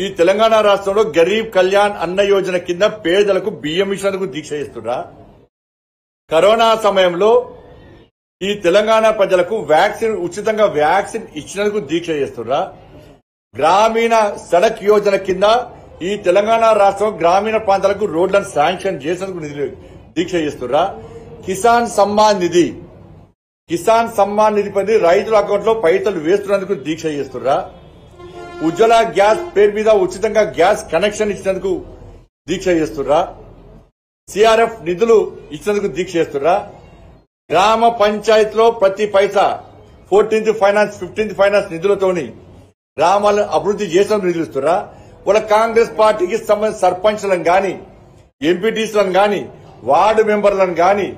ఈ తెలంగాణ రాష్ట్రంలో గరీబ్ కళ్యాణ్ అన్న యోజన కింద పేదలకు బియ్యం ఇచ్చినందుకు దీక్ష చేస్తున్నా? కరోనా సమయంలో ఈ తెలంగాణ ప్రజలకు ఉచితంగా వ్యాక్సిన్ ఇచ్చినందుకు దీక్ష చేస్తున్నా? గ్రామీణ సడక్ యోజన కింద ఈ తెలంగాణ రాష్ట్రం గ్రామీణ ప్రాంతాలకు రోడ్లను శాంక్షన్ చేసేందుకు దీక్ష చేస్తున్నా? కిసాన్ సమ్మాన్ నిధి పని రైతుల అకౌంట్ లో పైసలు వేస్తున్నందుకు దీక్ష చేస్తున్నా? ఉజ్వల గ్యాస్ పేరు మీద ఉచితంగా గ్యాస్ కనెక్షన్ ఇచ్చినందుకు దీక్ష చేస్తున్నా? సిఆర్ఎఫ్ నిధులు ఇచ్చినందుకు దీక్ష చేస్తున్నా? గ్రామ పంచాయతీలో ప్రతి పైసా 14th ఫైనాన్స్ 15th ఫైనాన్స్ నిధులతోని గ్రామాలను అభివృద్ది చేసేందుకు నిధులు ఇస్తున్నా? వాళ్ళ కాంగ్రెస్ పార్టీకి సంబంధించిన సర్పంచ్లను గాని, ఎంపీటీసీలను గాని, వార్డు మెంబర్లను గాని,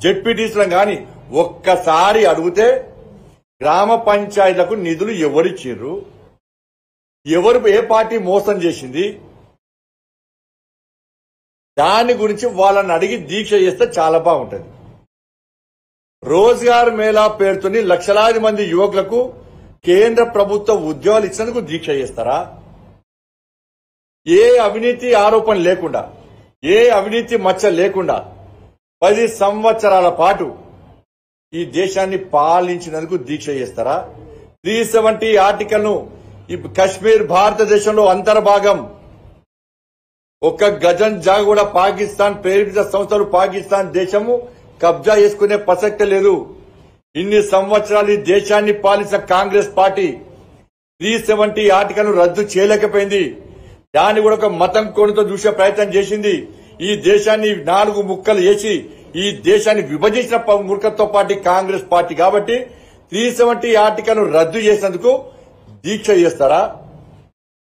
జెడ్పీటీసీలను గాని ఒక్కసారి అడిగితే గ్రామ పంచాయతీలకు నిధులు ఎవరిచ్చిర్రు, ఏ పార్టీ మోసం చేసింది, దాని గురించి వాళ్ళని అడిగి దీక్ష చేస్తే చాలా బాగుంటుంది. రోజ్గార్ మేళా పేరుతోని లక్షలాది మంది యువకులకు కేంద్ర ప్రభుత్వ ఉద్యోగాలు ఇచ్చినందుకు దీక్ష చేస్తారా? ఏ అవినీతి ఆరోపణ లేకుండా, ఏ అవినీతి మచ్చ లేకుండా 10 సంవత్సరాల పాటు ఈ దేశాన్ని పాలించినందుకు దీక్ష చేస్తారా? 370 ఆర్టికల్ ను కశ్మీర్ భారతదేశంలో అంతర్భాగం, ఒక్క గజం జాగ కూడా పాకిస్తాన్ ప్రేరిత సంస్థలు పాకిస్తాన్ దేశము కబ్జా చేసుకునే ప్రసక్తే లేదు. ఇన్ని సంవత్సరాలు ఈ దేశాన్ని పాలించిన కాంగ్రెస్ పార్టీ 370 ఆర్టికల్ ను రద్దు చేయలేకపోయింది. దాన్ని కూడా ఒక మతం కోణంతో చూసే ప్రయత్నం చేసింది. ఈ దేశాన్ని 4 ముక్కలు చేసి ఈ దేశాన్ని విభజించిన మూర్ఖత్వ పార్టీ కాంగ్రెస్ పార్టీ. కాబట్టి 370 ఆర్టికల్ ను రద్దు చేసినందుకు దీక్ష చేస్తారా?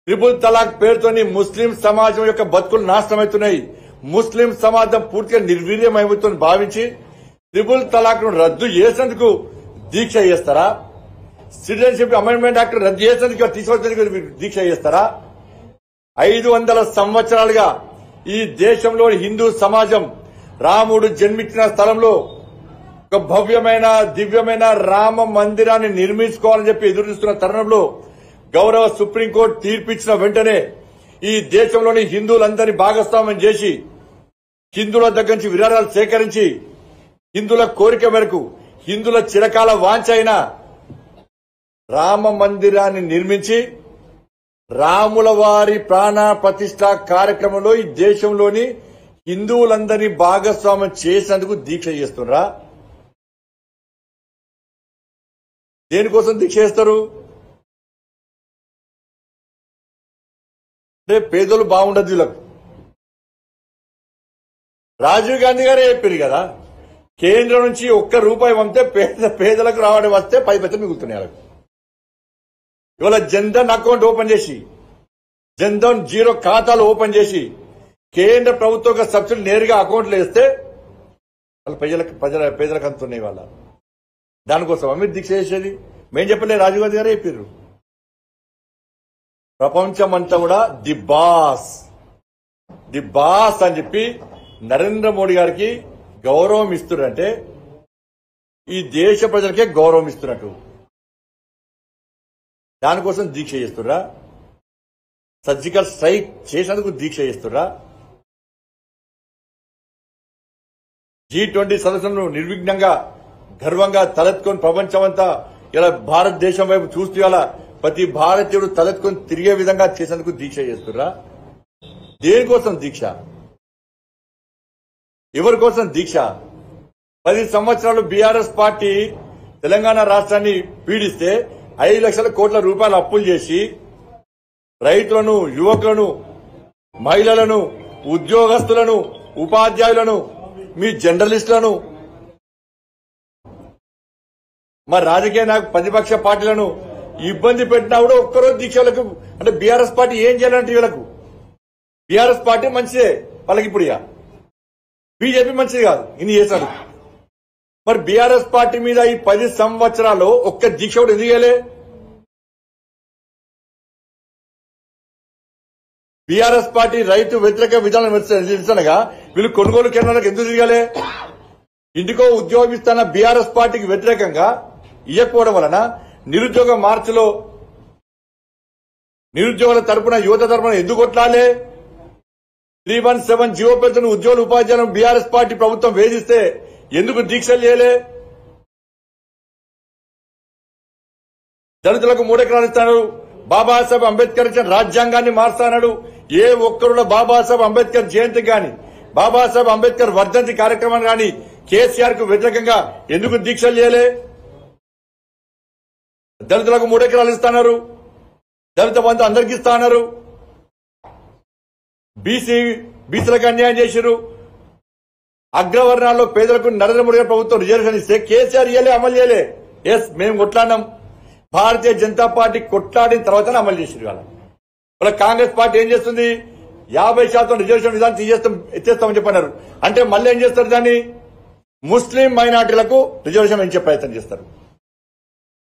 ట్రిపుల్ తలాక్ పేరుతోని ముస్లిం సమాజం యొక్క బతుకులు నాశనమవుతున్నాయి. ముస్లిం సమాజం పూర్తిగా నిర్వీర్యమవుతుందని భావించి ట్రిపుల్ తలాక్ ను రద్దు చేసేందుకు దీక్ష చేస్తారా? సిటిజన్షిప్ అమెండ్మెంట్ యాక్ట్ రద్దు చేసేందుకు తీసుకొచ్చేందుకు దీక్ష చేస్తారా? 500 సంవత్సరాలుగా ఈ దేశంలోని హిందూ సమాజం రాముడు జన్మించిన స్థలంలో ఒక భవ్యమైన దివ్యమైన రామ మందిరాన్ని నిర్మించుకోవాలని చెప్పి ఎదురుచూస్తున్న తరుణంలో గౌరవ సుప్రీంకోర్టు తీర్పిచ్చిన వెంటనే ఈ దేశంలోని హిందువులందరినీ భాగస్వామ్యం చేసి హిందువుల దగ్గర నుంచి విరాళాలు సేకరించి హిందువుల కోరిక మేరకు హిందువుల చిరకాల వాంఛ అయిన రామ మందిరాన్ని నిర్మించి రాముల వారి ప్రాణ ప్రతిష్ఠ కార్యక్రమంలో ఈ దేశంలోని హిందువులందరినీ భాగస్వామ్యం చేసేందుకు దీక్ష చేస్తున్నారా? దేనికోసం దీక్ష చేస్తారు? అంటే పేదలు బాగుండదు వీళ్ళకు. రాజీవ్ గాంధీ గారే చెప్పారు కదా, కేంద్రం నుంచి ₹1 పంపితే పేదలకు రావడం వస్తే 10 పైసలు మిగులుతున్నాయి వాళ్ళకు. ఇవాళ జన్ధన్ అకౌంట్ ఓపెన్ చేసి, జన్ధన్ జీరో ఖాతాలు ఓపెన్ చేసి కేంద్ర ప్రభుత్వ సబ్సిడీ నేరుగా అకౌంట్లో వేస్తే వాళ్ళ పేదలకు అందుతున్నాయి. వాళ్ళ దానికోసం మీరు దీక్ష చేసేది మేం చెప్పలే, రాజీవ్ గాంధీ గారే చెప్పారు. ప్రపంచమంతా కూడా ది బాస్ అని చెప్పి నరేంద్ర మోడీ గారికి గౌరవం ఇస్తున్నంటే ఈ దేశ ప్రజలకే గౌరవం ఇస్తున్నట్టు. దానికోసం దీక్ష చేస్తుర్రా? సర్జికల్ స్ట్రైక్ చేసేందుకు దీక్ష చేస్తుర్రా? G20 సదస్సును నిర్విఘ్నంగా గర్వంగా తలెత్తుకొని ప్రపంచమంతా ఇలా భారతదేశం వైపు చూస్తూ ఇలా ప్రతి భారతీయుడు తలెత్తుకొని తిరిగే విధంగా చేసేందుకు దీక్ష చేస్తుర్రా? దేనికోసం దీక్ష? ఎవరి కోసం దీక్ష? 10 సంవత్సరాలు బీఆర్ఎస్ పార్టీ తెలంగాణ రాష్ట్రాన్ని పీడిస్తే 5 లక్షల కోట్ల రూపాయలు అప్పులు చేసి రైతులను, యువకులను, మహిళలను, ఉద్యోగస్తులను, ఉపాధ్యాయులను, మీ జర్నలిస్టులను, మా రాజకీయ ప్రతిపక్ష పార్టీలను ఇబ్బంది పెట్టినా కూడా ఒక్కరోజు దీక్షలకు అంటే బీఆర్ఎస్ పార్టీ ఏం చేయాలంటే వీళ్ళకు బీఆర్ఎస్ పార్టీ మంచిదే వాళ్ళకి, ఇప్పుడు బీజేపీ మంచిది కాదు ఇన్ని చేశాడు. మరి బీఆర్ఎస్ పార్టీ మీద ఈ 10 సంవత్సరాలు ఒక్క దీక్ష కూడా ఎందుకు చేయలే? బీఆర్ఎస్ పార్టీ రైతు వ్యతిరేక విధానం నిరసనగా వీళ్ళు కొనుగోలు కేంద్రాలకు ఎందుకు తిరగాలి? ఇంటికో ఉద్యోగం ఇస్తున్న బీఆర్ఎస్ పార్టీకి వ్యతిరేకంగా ఇవ్వకపోవడం వలన నిరుద్యోగ మార్చిలో నిరుద్యోగుల తరపున యువత తరపున ఎందుకు కొట్లాలే? 317 జీవో పెడుతున్న ఉద్యోగుల ఉపాధ్యాయులను బీఆర్ఎస్ పార్టీ ప్రభుత్వం వేధిస్తే ఎందుకు దీక్షలు చేయలే? దళితులకు 3 ఎకరాలు ఇస్తాడు. బాబాసాహెబ్ అంబేద్కర్ ఇచ్చిన రాజ్యాంగాన్ని మారుస్తాడు. ఏ ఒక్కరు బాబాసాహెబ్ అంబేద్కర్ జయంతి గాని బాబాసాహెబ్ అంబేద్కర్ వర్ధంతి కార్యక్రమం గాని కేసీఆర్ కు వ్యతిరేకంగా ఎందుకు దీక్షలు చేయలే? దళితులకు 3 ఎకరాలు ఇస్తున్నారు. దళిత బంధు అందరికి ఇస్తున్నారు. బీసీలకు అన్యాయం చేశారు. అగ్రవర్ణాల్లో పేదలకు నరేంద్ర మోడీ గారి ప్రభుత్వం రిజర్వేషన్ ఇస్తే కేసీఆర్ ఇయ్యలే, అమలు చేయలే. ఎస్, మేము కొట్లాడినాం. భారతీయ జనతా పార్టీ కొట్లాడిన తర్వాతనే అమలు చేశారు. వాళ్ళ కాంగ్రెస్ పార్టీ ఏం చేస్తుంది? 50% రిజర్వేషన్ విధానం ఎత్తేస్తామని చెప్పన్నారు. అంటే మళ్ళీ ఏం చేస్తారు? దాన్ని ముస్లిం మైనార్టీలకు రిజర్వేషన్ పెంచే ప్రయత్నం చేస్తారు.